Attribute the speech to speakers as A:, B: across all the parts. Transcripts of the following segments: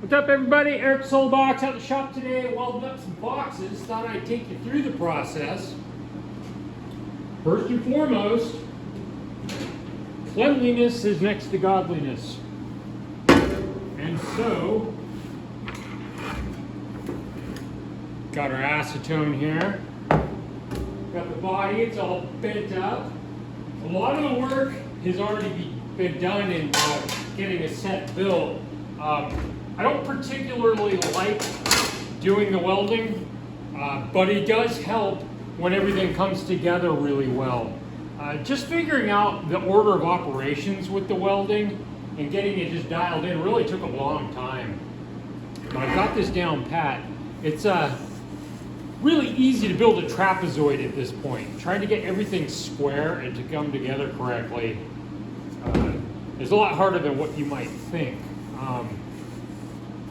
A: What's up, everybody? Eric Solbox out the shop today, welding up some boxes. Thought I'd take you through the process. First and foremost, cleanliness is next to godliness. And so, got our acetone here. Got the body, it's all bent up. A lot of the work has already been done in getting a set built. I don't particularly like doing the welding, but it does help when everything comes together really well. Just figuring out the order of operations with the welding and getting it just dialed in really took a long time. But I've got this down pat. It's really easy to build a trapezoid at this point. Trying to get everything square and to come together correctly is a lot harder than what you might think.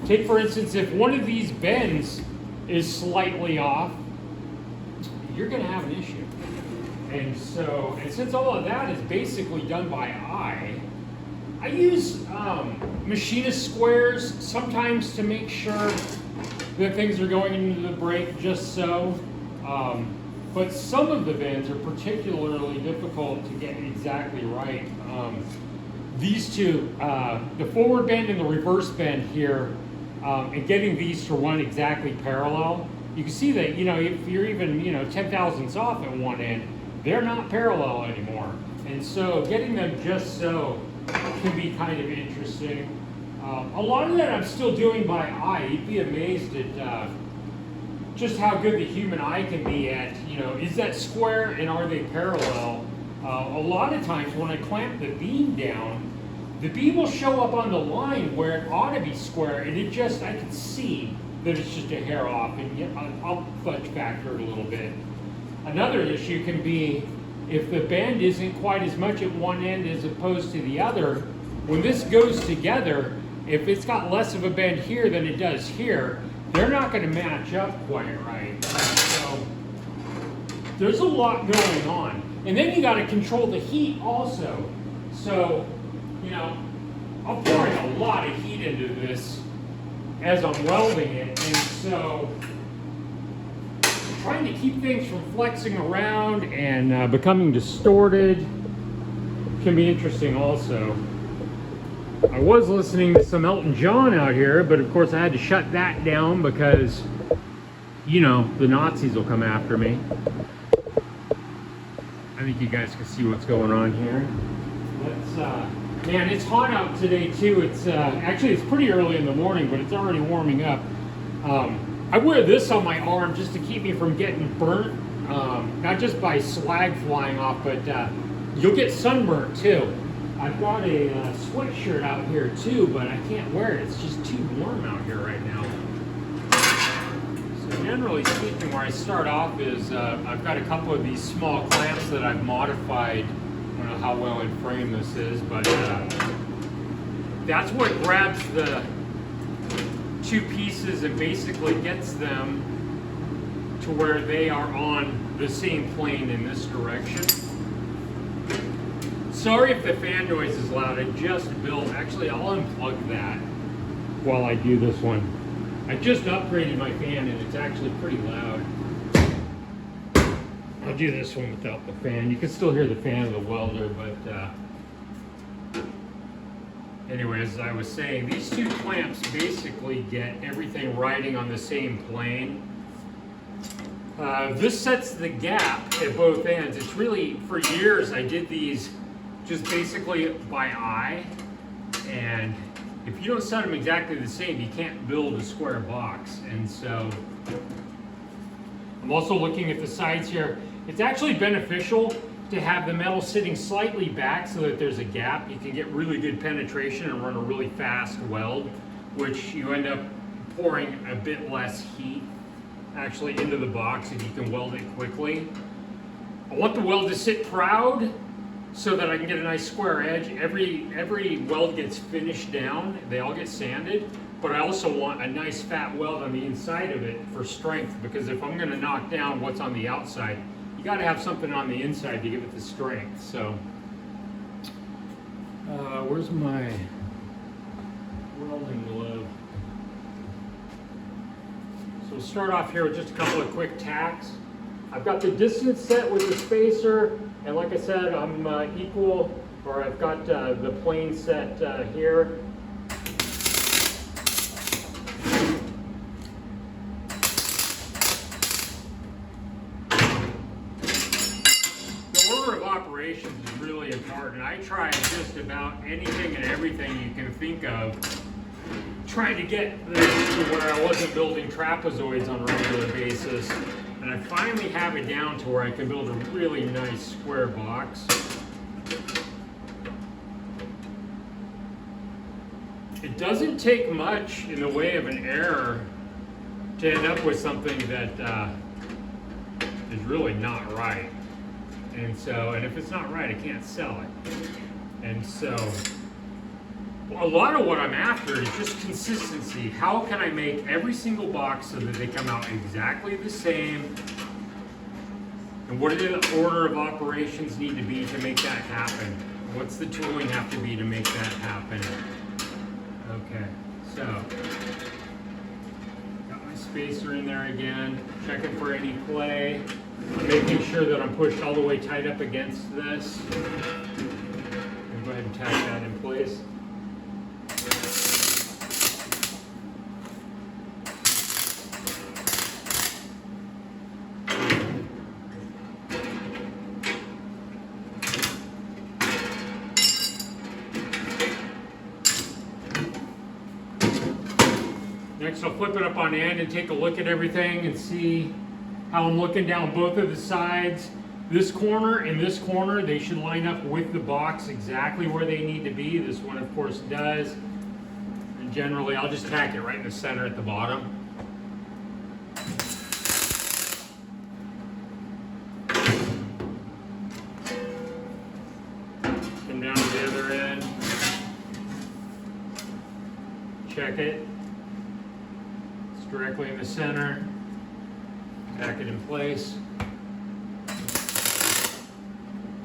A: Take for instance, if one of these bends is slightly off, you're going to have an issue. And since all of that is basically done by eye, I use machinist squares sometimes to make sure that things are going into the brake just so. But some of the bends are particularly difficult to get exactly right. These two, the forward bend and the reverse bend here, and getting these to run exactly parallel, you can see that, if you're even, 10 thousandths off at one end, they're not parallel anymore. And so getting them just so can be kind of interesting. A lot of that I'm still doing by eye. You'd be amazed at just how good the human eye can be at, is that square and are they parallel? A lot of times when I clamp the beam down, the beam will show up on the line where it ought to be square, and I can see that it's just a hair off, and I'll fudge factor it a little bit. Another issue can be if the bend isn't quite as much at one end as opposed to the other. When this goes together, if it's got less of a bend here than it does here, they're not going to match up quite right. So there's a lot going on. And then you got to control the heat also. So, I'm pouring a lot of heat into this as I'm welding it, and so trying to keep things from flexing around and becoming distorted can be interesting also. I was listening to some Elton John out here, but of course I had to shut that down because, the Nazis will come after me. I think you guys can see what's going on here. Man, it's hot out today too. It's actually it's pretty early in the morning, but it's already warming up. I wear this on my arm just to keep me from getting burnt, not just by slag flying off, but you'll get sunburnt too. I've got a sweatshirt out here too, but I can't wear it. It's just too warm out here right now. So generally speaking, where I start off is I've got a couple of these small clamps that I've modified. I don't know how well in frame this is, but that's what grabs the two pieces and basically gets them to where they are on the same plane in this direction. Sorry if the fan noise is loud. I just built, actually I'll unplug that while I do this one. I just upgraded my fan and it's actually pretty loud. I'll do this one without the fan. You can still hear the fan of the welder, but anyways, as I was saying, these two clamps basically get everything riding on the same plane. This sets the gap at both ends. It's really, for years I did these just basically by eye, and if you don't set them exactly the same, you can't build a square box. And so I'm also looking at the sides here. It's actually beneficial to have the metal sitting slightly back so that there's a gap. You can get really good penetration and run a really fast weld, which you end up pouring a bit less heat actually into the box if you can weld it quickly. I want the weld to sit proud so that I can get a nice square edge. Every weld gets finished down, they all get sanded, but I also want a nice fat weld on the inside of it for strength, because if I'm going to knock down what's on the outside, you got to have something on the inside to give it the strength. So where's my welding glove? we'll start off here with just a couple of quick tacks. I've got the distance set with the spacer, and like I said, I'm equal, or I've got the plane set here. The order of operations is really important. I try just about anything and everything you can think of, trying to get this to where I wasn't building trapezoids on a regular basis. And I finally have it down to where I can build a really nice square box. It doesn't take much in the way of an error to end up with something that is really not right. And if it's not right, I can't sell it. And so, a lot of what I'm after is just consistency. How can I make every single box so that they come out exactly the same? And what do the order of operations need to be to make that happen? What's the tooling have to be to make that happen? Okay, so, got my spacer in there again, checking for any play. I'm making sure that I'm pushed all the way tight up against this. I'm gonna go ahead and tack that in place. Next, I'll flip it up on end and take a look at everything and see how I'm looking down both of the sides. This corner and this corner, they should line up with the box exactly where they need to be. This one, of course, does. And generally, I'll just tack it right in the center at the bottom. Come down to the other end. Check it. Directly in the center, tack it in place.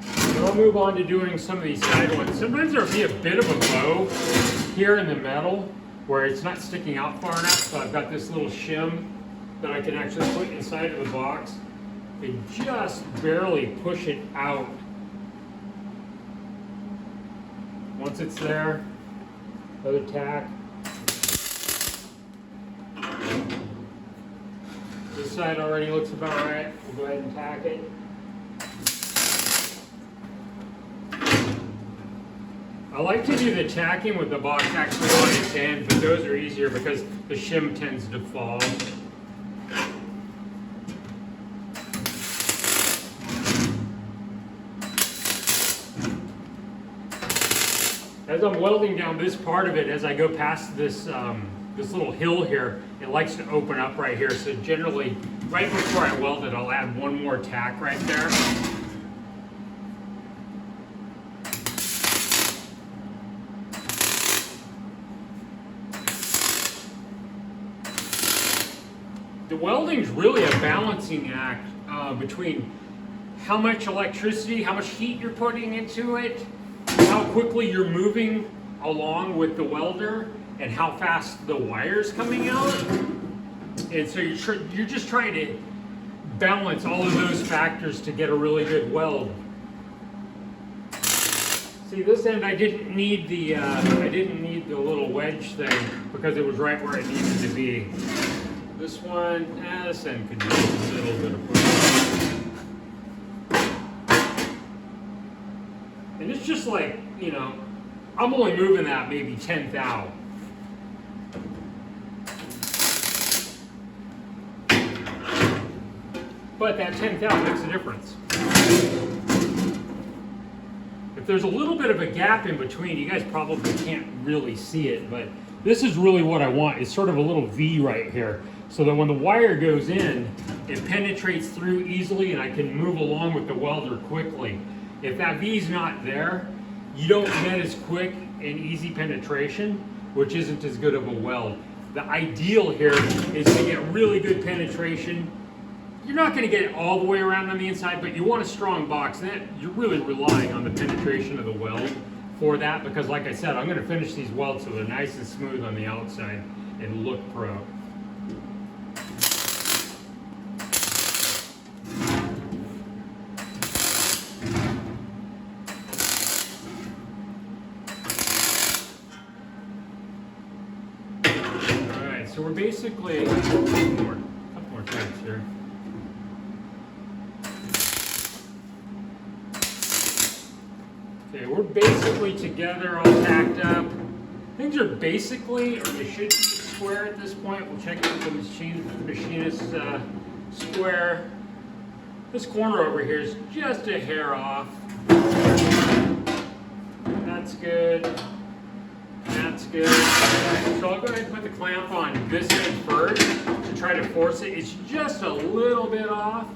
A: So I'll move on to doing some of these side ones. Sometimes there'll be a bit of a bow here in the metal where it's not sticking out far enough, so I've got this little shim that I can actually put inside of the box and just barely push it out. Once it's there, another tack. This side already looks about right. We'll go ahead and tack it. I like to do the tacking with the box actually on its end, but those are easier because the shim tends to fall. As I'm welding down this part of it, as I go past this this little hill here, it likes to open up right here. So generally, right before I weld it, I'll add one more tack right there. The welding's really a balancing act between how much electricity, how much heat you're putting into it, how quickly you're moving along with the welder, and how fast the wire's coming out. And so you're just trying to balance all of those factors to get a really good weld. See, this end I didn't need the little wedge thing because it was right where it needed to be. This one, this end could use a little bit of push. And it's just like, you know, I'm only moving that maybe 10 thou. But that 10 thou makes a difference. If there's a little bit of a gap in between, you guys probably can't really see it, but this is really what I want. It's sort of a little V right here, so that when the wire goes in, it penetrates through easily and I can move along with the welder quickly. If that V's not there, you don't get as quick and easy penetration, which isn't as good of a weld. The ideal here is to get really good penetration. You're not going to get it all the way around on the inside, but you want a strong box. And you're really relying on the penetration of the weld for that, because like I said, I'm going to finish these welds so they're nice and smooth on the outside and look pro. so we're basically, a couple more times here. Okay, we're basically together, all tacked up. Things are basically, or they should be square at this point. We'll check out the machinist square. This corner over here is just a hair off. That's good. That's good. So I'll go ahead and put the clamp on this end first to try to force it. It's just a little bit off.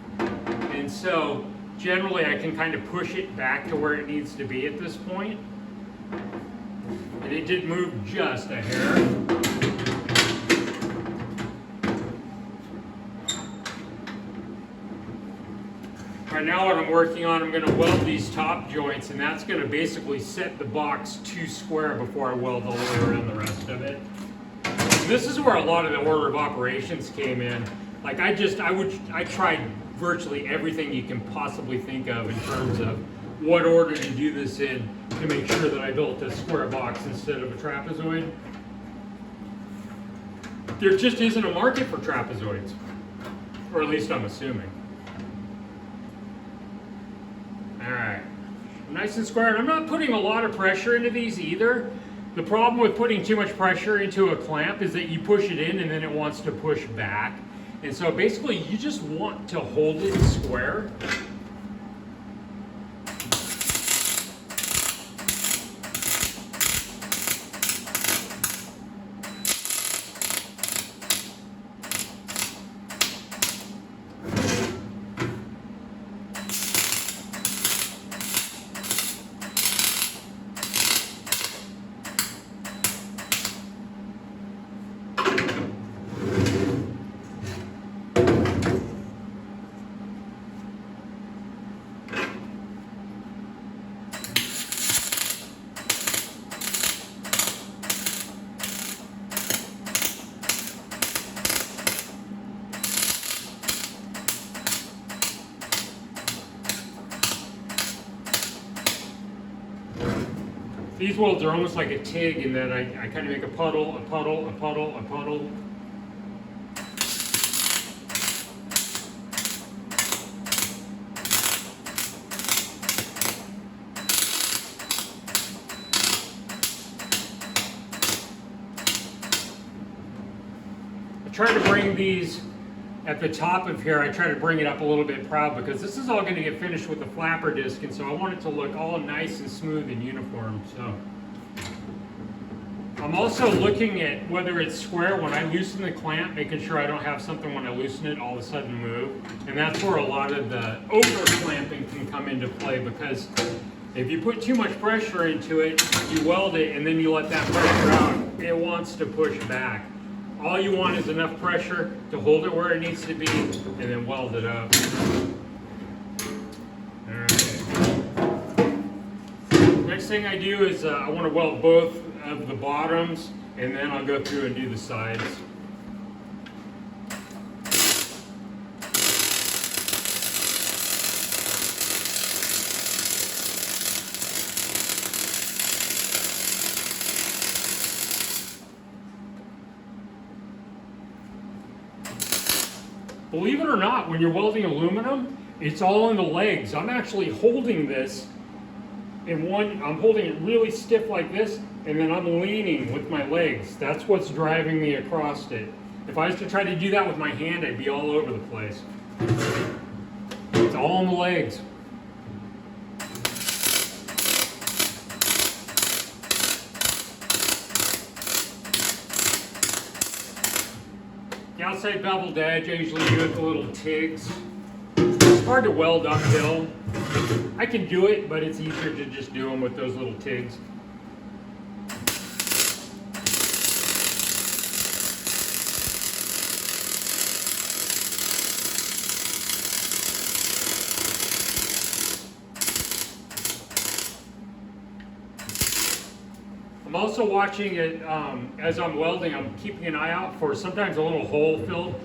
A: And so generally I can kind of push it back to where it needs to be at this point. And it did move just a hair. Right now what I'm working on, I'm going to weld these top joints, and that's going to basically set the box to square before I weld all the way around the rest of it. And this is where a lot of the order of operations came in. Like I tried virtually everything you can possibly think of in terms of what order to do this in to make sure that I built a square box instead of a trapezoid. There just isn't a market for trapezoids, or at least I'm assuming. All right, nice and square. And I'm not putting a lot of pressure into these either. The problem with putting too much pressure into a clamp is that you push it in and then it wants to push back. And so basically you just want to hold it square. These welds are almost like a TIG in that I kind of make a puddle, a puddle, a puddle, a puddle. I try to bring these at the top of here, I try to bring it up a little bit proud because this is all going to get finished with the flapper disc, and so I want it to look all nice and smooth and uniform. So I'm also looking at whether it's square when I loosen the clamp, making sure I don't have something when I loosen it all of a sudden move. And that's where a lot of the over clamping can come into play, because if you put too much pressure into it, you weld it and then you let that pressure out, it wants to push back. All you want is enough pressure to hold it where it needs to be and then weld it up. All right. Next thing I do is I want to weld both of the bottoms, and then I'll go through and do the sides. Believe it or not, when you're welding aluminum, it's all in the legs. I'm actually holding this in one, I'm holding it really stiff like this, and then I'm leaning with my legs. That's what's driving me across it. If I was to try to do that with my hand, I'd be all over the place. It's all in the legs. The outside beveled edge, I usually do it with the little TIGs. It's hard to weld uphill. I can do it, but it's easier to just do them with those little TIGs. I'm also watching it as I'm welding. I'm keeping an eye out for sometimes a little hole filled,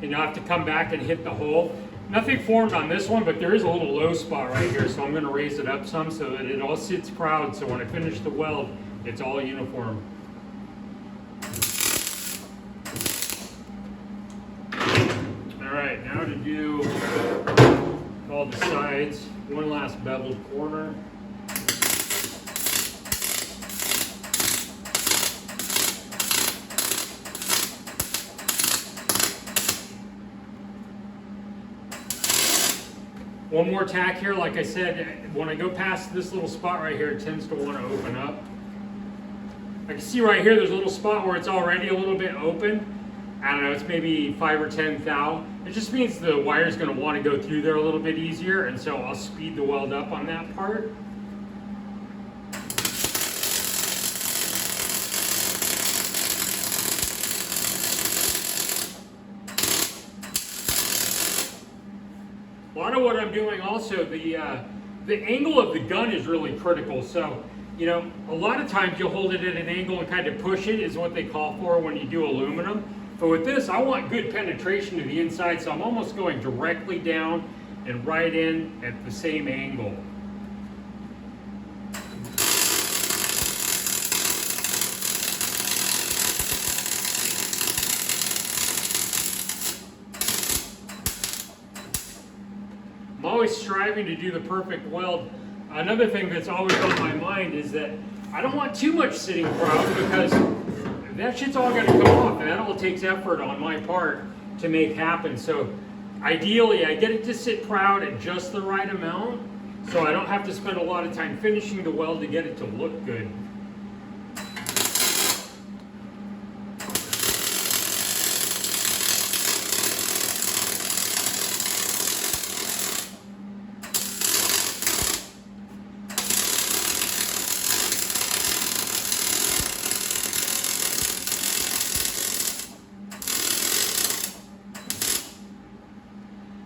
A: and you'll have to come back and hit the hole. Nothing formed on this one, but there is a little low spot right here, so I'm going to raise it up some so that it all sits proud, so when I finish the weld, it's all uniform. all the sides. One last beveled corner. One more tack here. Like I said, when I go past this little spot right here, it tends to want to open up. I can see right here, there's a little spot where it's already a little bit open. I don't know, it's maybe 5 or 10 thou. It just means the wire's going to want to go through there a little bit easier, and so I'll speed the weld up on that part. A lot of what I'm doing also, the angle of the gun is really critical. So, you know, a lot of times you'll hold it at an angle and kind of push it is what they call for when you do aluminum. But with this, I want good penetration to the inside, so I'm almost going directly down and right in at the same angle. I'm always striving to do the perfect weld. Another thing that's always on my mind is that I don't want too much sitting proud, because that shit's all going to come off, and that all takes effort on my part to make happen. So ideally, I get it to sit proud at just the right amount, so I don't have to spend a lot of time finishing the weld to get it to look good.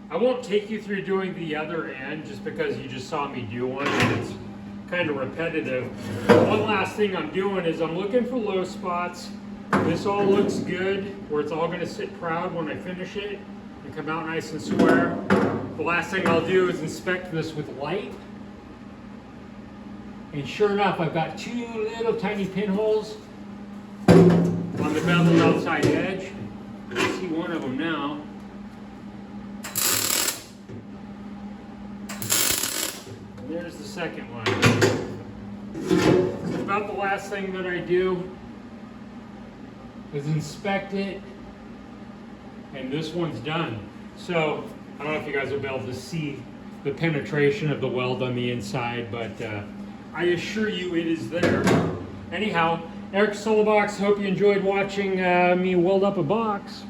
A: I won't take you through doing the other end just because you just saw me do one and it's kind of repetitive. One last thing I'm doing is I'm looking for low spots. This all looks good, where it's all going to sit proud when I finish it and come out nice and square. The last thing I'll do is inspect this with light. And sure enough, I've got two little tiny pinholes on the beveled outside edge. You can see one of them now. There's the second one. So about the last thing that I do is inspect it, and this one's done. So I don't know if you guys will be able to see the penetration of the weld on the inside, but I assure you it is there. Anyhow, Eric Solobox, hope you enjoyed watching me weld up a box.